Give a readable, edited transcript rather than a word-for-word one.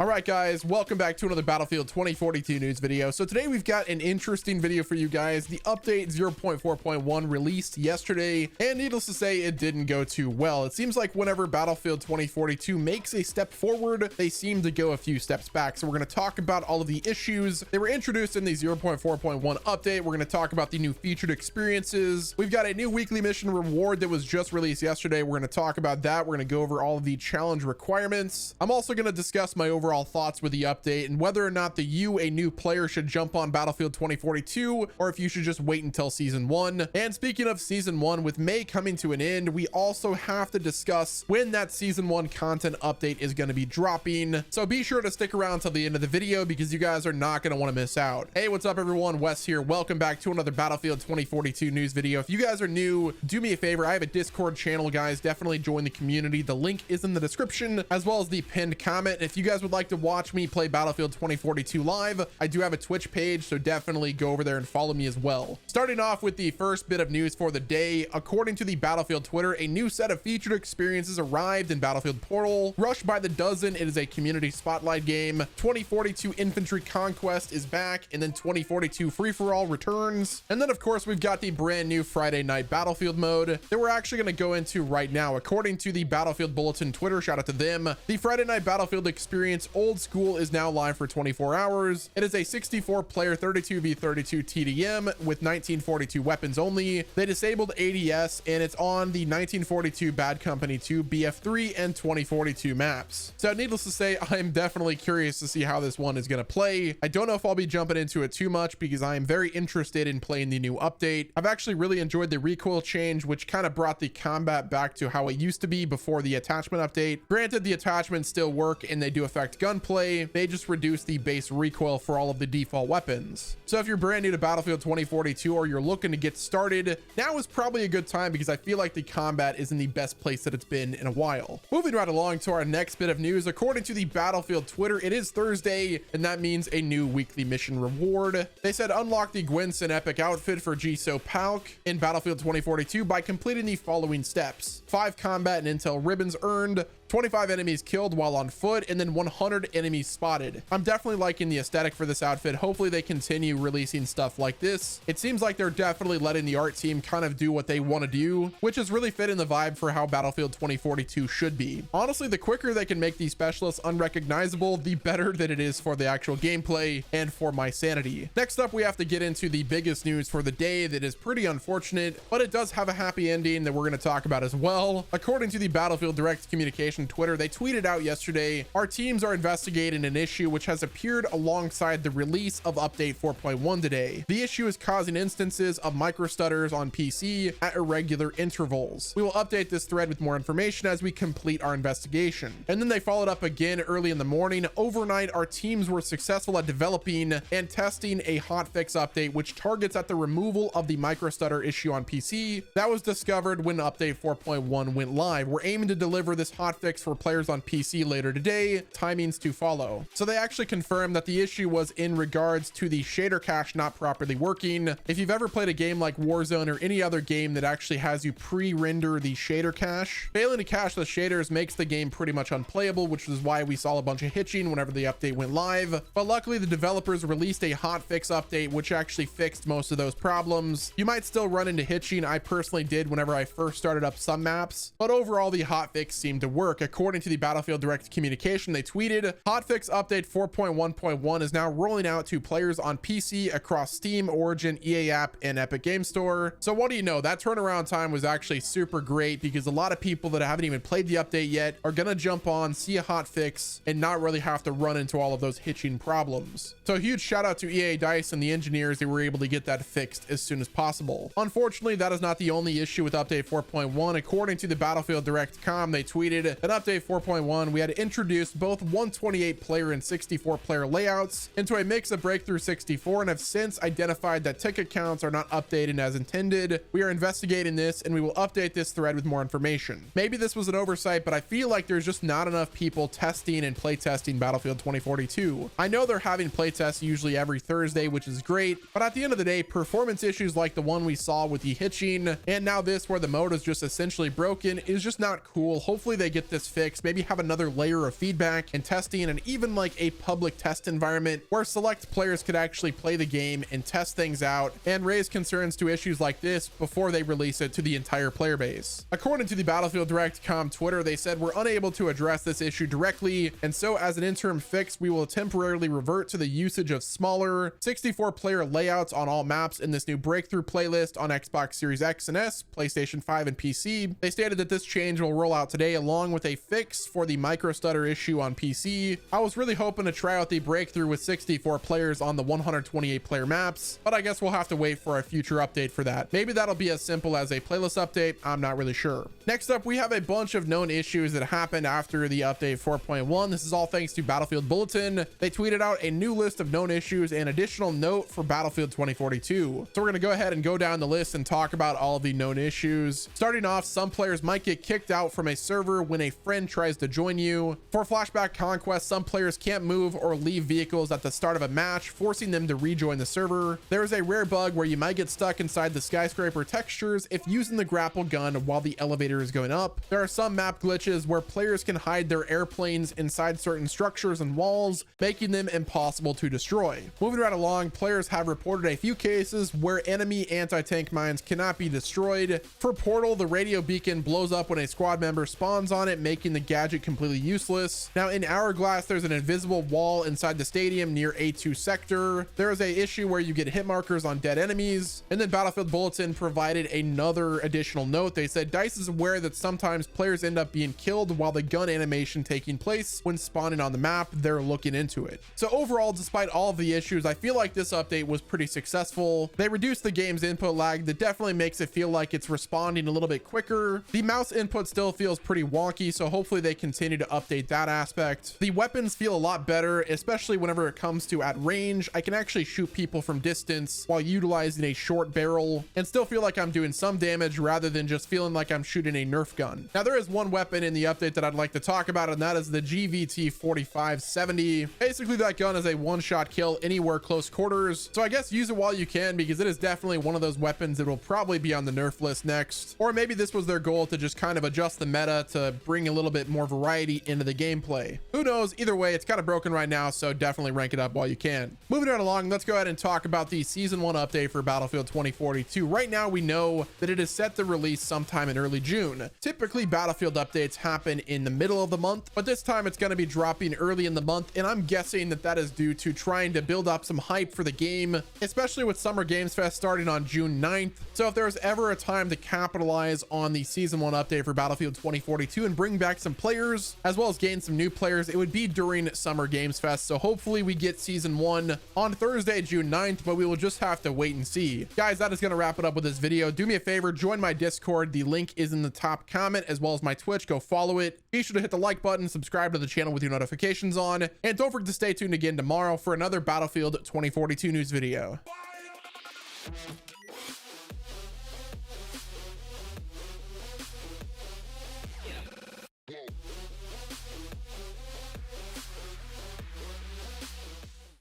All right, guys, welcome back to another Battlefield 2042 news video. So today we've got an interesting video for you guys. The update 0.4.1 released yesterday, and needless to say, it didn't go too well. It seems like whenever Battlefield 2042 makes a step forward, they seem to go a few steps back. So we're going to talk about all of the issues that were introduced in the 0.4.1 update. We're going to talk about the new featured experiences. We've got a new weekly mission reward that was just released yesterday. We're going to talk about that. We're going to go over all of the challenge requirements. I'm also going to discuss my overall thoughts with the update and whether or not a new player should jump on Battlefield 2042 or if you should just wait until season 1. And speaking of season 1, with May coming to an end, we also have to discuss when that season 1 content update is going to be dropping. So be sure to stick around till the end of the video because you guys are not going to want to miss out. Hey, what's up everyone? Wes here. Welcome back to another Battlefield 2042 news video. If you guys are new, do me a favor. I have a Discord channel, guys. Definitely join the community. The link is in the description as well as the pinned comment. If you guys would like to watch me play Battlefield 2042 live, I do have a Twitch page, so definitely go over there and follow me as well. Starting off with the first bit of news for the day, according to the Battlefield Twitter, a new set of featured experiences arrived in Battlefield Portal. Rushed by the dozen, it is a community spotlight game. 2042 Infantry Conquest is back, and then 2042 Free-for-All returns. And then of course we've got the brand new Friday Night Battlefield mode that we're actually going to go into right now. According to the Battlefield Bulletin Twitter, shout out to them, the Friday Night Battlefield experience Old School is now live for 24 hours. It is a 64-player 32v32 TDM with 1942 weapons only. They disabled ADS, and it's on the 1942 Bad Company 2, BF3, and 2042 maps. So needless to say, I am definitely curious to see how this one is going to play. I don't know if I'll be jumping into it too much because I am very interested in playing the new update. I've actually really enjoyed the recoil change, which kind of brought the combat back to how it used to be before the attachment update. Granted, the attachments still work and they do affect gunplay. They just reduce the base recoil for all of the default weapons. So if you're brand new to Battlefield 2042 or you're looking to get started, now is probably a good time because I feel like the combat is in the best place that it's been in a while. Moving right along to our next bit of news, according to the Battlefield Twitter, it is Thursday, and that means a new weekly mission reward. They said unlock the Gwynson epic outfit for GSO Palk in Battlefield 2042 by completing the following steps: 5 combat and intel ribbons earned, 25 enemies killed while on foot, and then 100 enemies spotted. I'm definitely liking the aesthetic for this outfit. Hopefully they continue releasing stuff like this. It seems like they're definitely letting the art team kind of do what they want to do, which is really fitting the vibe for how Battlefield 2042 should be. Honestly, the quicker they can make these specialists unrecognizable, the better that it is for the actual gameplay and for my sanity. Next up, we have to get into the biggest news for the day that is pretty unfortunate, but it does have a happy ending that we're going to talk about as well. According to the Battlefield Direct Communication Twitter, they tweeted out yesterday, our teams are investigating an issue which has appeared alongside the release of update 4.1 today. The issue is causing instances of micro-stutters on PC at irregular intervals. We will update this thread with more information as we complete our investigation. And then they followed up again early in the morning. Overnight, our teams were successful at developing and testing a hotfix update which targets at the removal of the micro-stutter issue on PC that was discovered when update 4.1 went live. We're aiming to deliver this hotfix for players on PC later today, timings to follow. So they actually confirmed that the issue was in regards to the shader cache not properly working. If you've ever played a game like Warzone or any other game that actually has you pre-render the shader cache, failing to cache the shaders makes the game pretty much unplayable, which is why we saw a bunch of hitching whenever the update went live. But luckily the developers released a hotfix update which actually fixed most of those problems. You might still run into hitching. I personally did whenever I first started up some maps, but overall the hotfix seemed to work. According to the Battlefield Direct Communication, they tweeted, hotfix update 4.1.1 is now rolling out to players on PC across Steam, Origin, EA App, and Epic Game Store. So what do you know? That turnaround time was actually super great because a lot of people that haven't even played the update yet are gonna jump on, see a hotfix, and not really have to run into all of those hitching problems. So a huge shout out to EA, DICE, and the engineers that were able to get that fixed as soon as possible. Unfortunately, that is not the only issue with update 4.1. According to the Battlefield Direct.com, they tweeted, at update 4.1, we had introduced both 128 player and 64 player layouts into a mix of Breakthrough 64 and have since identified that ticket counts are not updated as intended. We are investigating this and we will update this thread with more information. Maybe this was an oversight, but I feel like there's just not enough people testing and playtesting Battlefield 2042. I know they're having playtests usually every Thursday, which is great, but at the end of the day, performance issues like the one we saw with the hitching and now this where the mode is just essentially broken is just not cool. Hopefully they get this fixed, maybe have another layer of feedback and testing, and even like a public test environment where select players could actually play the game and test things out and raise concerns to issues like this before they release it to the entire player base. According to the Battlefield Direct.com Twitter, they said, we're unable to address this issue directly, and so as an interim fix, we will temporarily revert to the usage of smaller 64 player layouts on all maps in this new breakthrough playlist on Xbox Series X and S, PlayStation 5 and PC. They stated that this change will roll out today along with a fix for the micro-stutter issue on PC. I was really hoping to try out the breakthrough with 64 players on the 128 player maps, but I guess we'll have to wait for a future update for that. Maybe that'll be as simple as a playlist update. I'm not really sure. Next up, we have a bunch of known issues that happened after the update 4.1. This is all thanks to Battlefield Bulletin. They tweeted out a new list of known issues and additional note for Battlefield 2042. So we're going to go ahead and go down the list and talk about all of the known issues. Starting off, some players might get kicked out from a server when a friend tries to join you. For Flashback Conquest, some players can't move or leave vehicles at the start of a match, forcing them to rejoin the server. There is a rare bug where you might get stuck inside the skyscraper textures if using the grapple gun while the elevator is going up. There are some map glitches where players can hide their airplanes inside certain structures and walls, making them impossible to destroy. Moving right along, players have reported a few cases where enemy anti-tank mines cannot be destroyed. For Portal, the radio beacon blows up when a squad member spawns on it, making the gadget completely useless. Now in Hourglass, there's an invisible wall inside the stadium near A2 sector. There is a issue where you get hit markers on dead enemies. And then Battlefield Bulletin provided another additional note. They said DICE is aware that sometimes players end up being killed while the gun animation taking place when spawning on the map. They're looking into it. So overall, despite all of the issues, I feel like this update was pretty successful. They reduced the game's input lag. That definitely makes it feel like it's responding a little bit quicker. The mouse input still feels pretty wonky, so hopefully they continue to update that aspect. The weapons feel a lot better, especially whenever it comes to at range. I can actually shoot people from distance while utilizing a short barrel and still feel like I'm doing some damage rather than just feeling like I'm shooting a Nerf gun. Now there is one weapon in the update that I'd like to talk about, and that is the GVT 4570. Basically that gun is a one-shot kill anywhere close quarters, so I guess use it while you can, because it is definitely one of those weapons that will probably be on the Nerf list next. Or maybe this was their goal to just kind of adjust the meta to bring a little bit more variety into the gameplay. Who knows? Either way, it's kind of broken right now, so definitely rank it up while you can. Moving right along, let's go ahead and talk about the Season 1 update for Battlefield 2042. Right now, we know that it is set to release sometime in early June. Typically, Battlefield updates happen in the middle of the month, but this time it's going to be dropping early in the month, and I'm guessing that that is due to trying to build up some hype for the game, especially with Summer Games Fest starting on June 9th. So if there's ever a time to capitalize on the Season 1 update for Battlefield 2042 and bring back some players, as well as gain some new players, it would be during Summer Games Fest. So hopefully we get Season 1 on Thursday, June 9th, but we will just have to wait and see. Guys, that is going to wrap it up with this video. Do me a favor, join my Discord. The link is in the top comment, as well as my Twitch. Go follow it. Be sure to hit the like button, subscribe to the channel with your notifications on, and don't forget to stay tuned again tomorrow for another Battlefield 2042 news video.